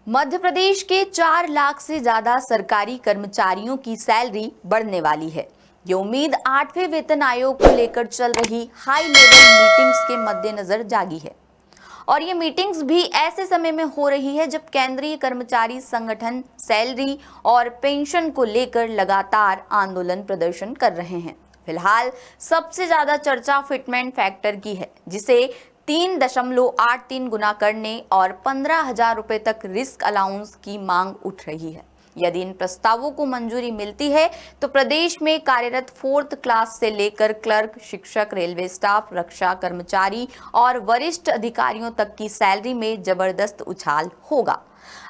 मध्य प्रदेश के 4 लाख से ज्यादा सरकारी कर्मचारियों की सैलरी बढ़ने वाली है। ये उम्मीद 8वें वेतन आयोग को लेकर चल रही हाई लेवल मीटिंग्स के मद्देनजर जागी है। और ये मीटिंग्स भी ऐसे समय में हो रही है जब केंद्रीय कर्मचारी संगठन सैलरी और पेंशन को लेकर लगातार आंदोलन प्रदर्शन कर रहे हैं। फिलहाल सबसे ज्यादा चर्चा फिटमेंट फैक्टर की है, जिसे 3.83 गुना करने और 15,000 रुपए तक रिस्क अलाउंस की मांग उठ रही है। यदि इन प्रस्तावों को मंजूरी मिलती है तो प्रदेश में कार्यरत 4th क्लास से लेकर क्लर्क, शिक्षक, रेलवे स्टाफ, रक्षा कर्मचारी और वरिष्ठ अधिकारियों तक की सैलरी में जबरदस्त उछाल होगा।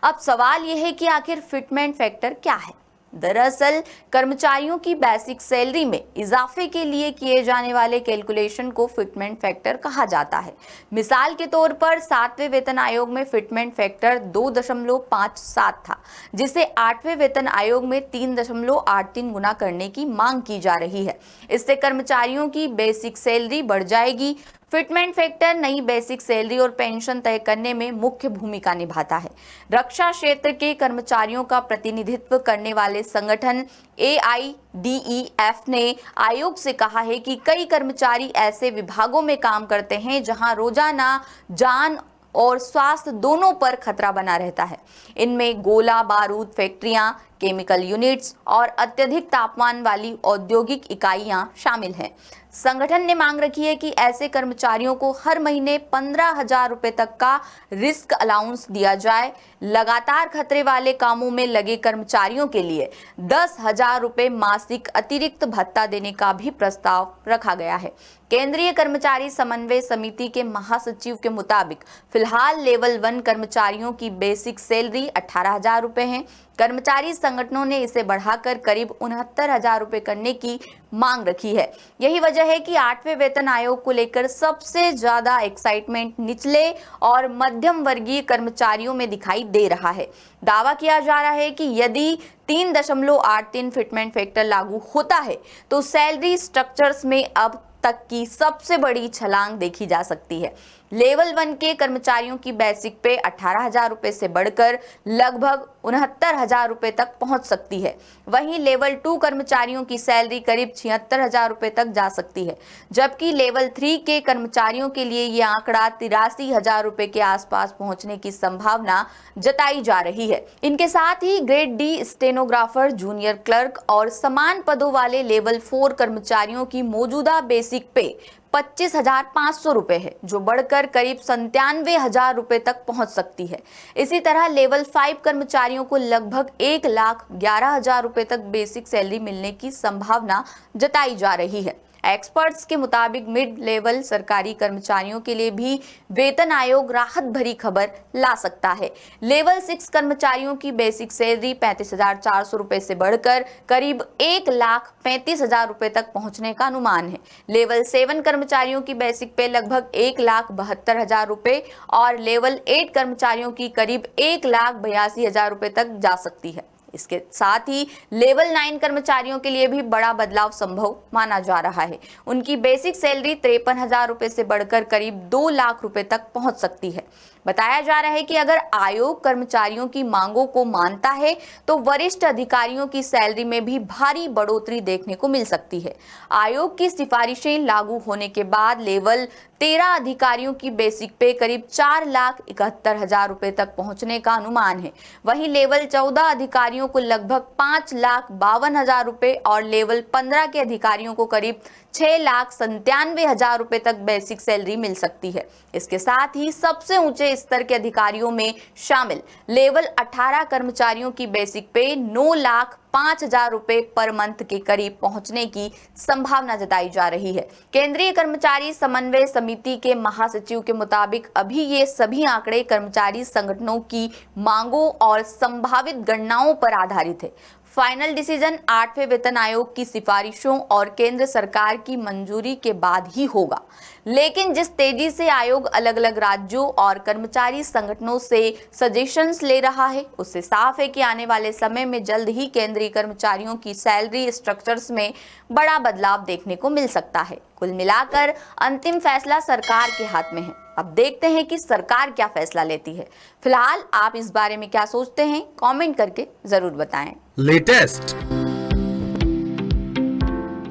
अब सवाल यह है कि आखिर फिटमेंट फैक्टर क्या है। दरअसल कर्मचारियों की बेसिक सैलरी में इजाफे के लिए किए जाने वाले कैलकुलेशन को फिटमेंट फैक्टर कहा जाता है। मिसाल के तौर पर 7वें वेतन आयोग में फिटमेंट फैक्टर 2.57 था, जिसे 8वें वेतन आयोग में 3.83 गुना करने की मांग की जा रही है। इससे कर्मचारियों की बेसिक सैलरी बढ़ जाएगी। फिटमेंट फैक्टर नई बेसिक सैलरी और पेंशन तय करने में मुख्य भूमिका निभाता है। रक्षा क्षेत्र के कर्मचारियों का प्रतिनिधित्व करने वाले संगठन AIDEF ने आयोग से कहा है कि कई कर्मचारी ऐसे विभागों में काम करते हैं जहां रोजाना जान और स्वास्थ्य दोनों पर खतरा बना रहता है। इनमें गोला बारूद फैक्ट्रियां, केमिकल यूनिट्स और अत्यधिक तापमान वाली औद्योगिक इकाइयां शामिल हैं। संगठन ने मांग रखी है कि ऐसे कर्मचारियों को हर महीने 15,000 रुपए तक का रिस्क अलाउंस दिया जाए। लगातार खतरे वाले कामों में लगे कर्मचारियों के लिए 10,000 रुपए मासिक अतिरिक्त भत्ता देने का भी प्रस्ताव रखा गया है। केंद्रीय कर्मचारी समन्वय समिति के महासचिव के मुताबिक फिलहाल लेवल 1 कर्मचारियों की बेसिक सैलरी 18,000 रुपए है। कर्मचारी संगठनों ने इसे बढ़ाकर करीब 69,000 रुपए करने की मांग रखी है। यही वजह है कि 8वें वेतन आयोग को लेकर सबसे ज्यादा एक्साइटमेंट निचले और मध्यम वर्गीय कर्मचारियों में दिखाई दे रहा है। दावा किया जा रहा है कि यदि 3.83 फिटमेंट फैक्टर लागू होता है तो सैलरी स्ट्रक्चर्स में अब तक की सबसे बड़ी छलांग देखी जा सकती है। लेवल 1 के कर्मचारियों की बेसिक पे 18,000 रुपए से बढ़कर लगभग 69,000 रुपए तक पहुंच सकती है। वहीं लेवल 2 कर्मचारियों की सैलरी करीब 76,000 रुपए तक जा सकती है, जबकि लेवल 3 के कर्मचारियों के लिए ये आंकड़ा 83,000 रुपए के आसपास पहुंचने की संभावना जताई जा रही है। इनके साथ ही grade D stenographer, junior clerk और समान पदों वाले लेवल 4 कर्मचारियों की मौजूदा बेसिक पे 25,500 रुपए है, जो बढ़कर करीब 97,000 रुपए तक पहुंच सकती है। इसी तरह लेवल 5 कर्मचारियों को लगभग 1,11,000 रुपए तक बेसिक सैलरी मिलने की संभावना जताई जा रही है। एक्सपर्ट्स के मुताबिक मिड लेवल सरकारी कर्मचारियों के लिए भी वेतन आयोग राहत भरी खबर ला सकता है। लेवल 6 कर्मचारियों की बेसिक सैलरी 35,400 रुपए से बढ़कर करीब 1,35,000 रुपए तक पहुंचने का अनुमान है। लेवल 7 कर्मचारियों की बेसिक पे लगभग 1,72,000 रुपए और लेवल 8 कर्मचारियों की करीब 1,82,000 रुपए तक जा सकती है। इसके साथ ही लेवल 9 कर्मचारियों के लिए भी बड़ा बदलाव संभव माना जा रहा है। उनकी बेसिक सैलरी 53,000 रुपए से बढ़कर करीब 2 लाख रुपए तक पहुंच सकती है। बताया जा रहा है कि अगर आयोग कर्मचारियों की मांगों को मानता है तो वरिष्ठ अधिकारियों की सैलरी में भी भारी बढ़ोतरी देखने को मिल सकती है। आयोग की सिफारिशें लागू होने के बाद लेवल 13 अधिकारियों की बेसिक पे करीब 4,71,000 रुपए तक पहुंचने का अनुमान है। वहीं लेवल 14 अधिकारियों को लगभग 5,52,000 रुपए और लेवल 15 के अधिकारियों को करीब 6,97,000 रुपए तक बेसिक सैलरी मिल सकती है। इसके साथ ही सबसे ऊंचे स्तर के अधिकारियों में शामिल लेवल 18 कर्मचारियों की बेसिक पे 9,05,000 रुपए पर मंथ के करीब पहुंचने की संभावना जताई जा रही है। केंद्रीय कर्मचारी समन्वय समिति के महासचिव के मुताबिक अभी ये सभी आंकड़े कर्मचारी संगठनों की मांगों और संभावित गणनाओं पर आधारित है। फाइनल डिसीजन 8वें वेतन आयोग की सिफारिशों और केंद्र सरकार की मंजूरी के बाद ही होगा। लेकिन जिस तेजी से आयोग अलग अलग राज्यों और कर्मचारी संगठनों से सजेशंस ले रहा है, उससे साफ है कि आने वाले समय में जल्द ही केंद्रीय कर्मचारियों की सैलरी स्ट्रक्चर्स में बड़ा बदलाव देखने को मिल सकता है। कुल मिलाकर अंतिम फैसला सरकार के हाथ में है। अब देखते हैं कि सरकार क्या फैसला लेती है। फिलहाल आप इस बारे में क्या सोचते हैं, कमेंट करके जरूर बताएं। लेटेस्ट,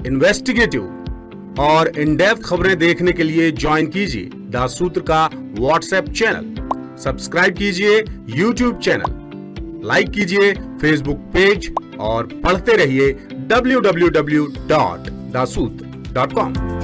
इन्वेस्टिगेटिव और इन डेप्थ खबरें देखने के लिए ज्वाइन कीजिए द सूत्र का व्हाट्सएप चैनल, सब्सक्राइब कीजिए यूट्यूब चैनल, लाइक कीजिए फेसबुक पेज और पढ़ते रहिए www.daसूत्र.com।